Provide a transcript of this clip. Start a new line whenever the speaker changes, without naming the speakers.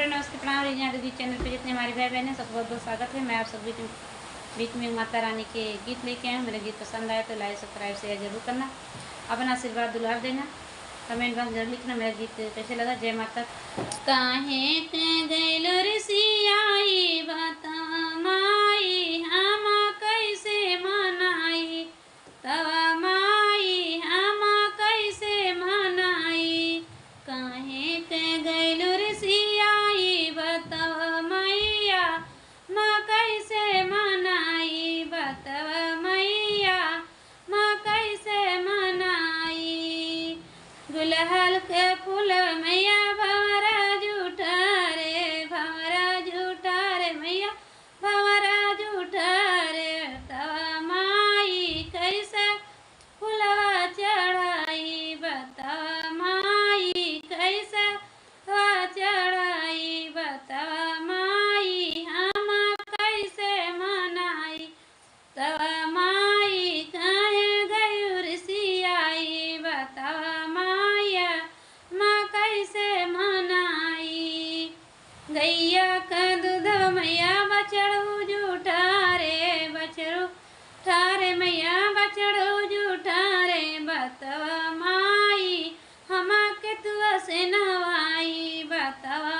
Friend नमस्ते प्रणाम रिजना दीदी चैनल पे जितने हमारे भाई बहन हैं सबको बहुत बहुत स्वागत है। मैं आप सब बीच में माता रानी के गीत लेके आए हूँ। मेरे गीत पसंद आए तो लाइक सब्सक्राइब शेयर जरूर करना, अपना आशीर्वाद दुलार देना, कमेंट बॉक्स जरूर लिखना मेरा गीत कैसे लगा। जय माता। काहे के गैलो ऋषियाई बता माई हम कैसे मनाई, तवा माई हम कैसे मनाई। काहे के गैलो ऋषियाई बतव मैया माँ कैसे मनाई, बतव मैया माँ कैसे मनाई। गुलहल के फूल मैया भंवरा झूठा रे, भंवरा झूठा रे मैया भंवरा झूठा रे। तवा माई कैसे फूलवा चढ़ाई, बतवा माई कैसे फूलवा चढ़ाई, बतवा माई हम कैसे मनाई। तवा माई काहे गयो ऋषियाई, बतवा माया माँ कैसे मनाई। गैया का दूध मैया बछड़ू झूठा रे, बछड़ू ठारे मैया बछड़ू झूठा रे। बतवा माई हम के तुआ से नवाई, बतवा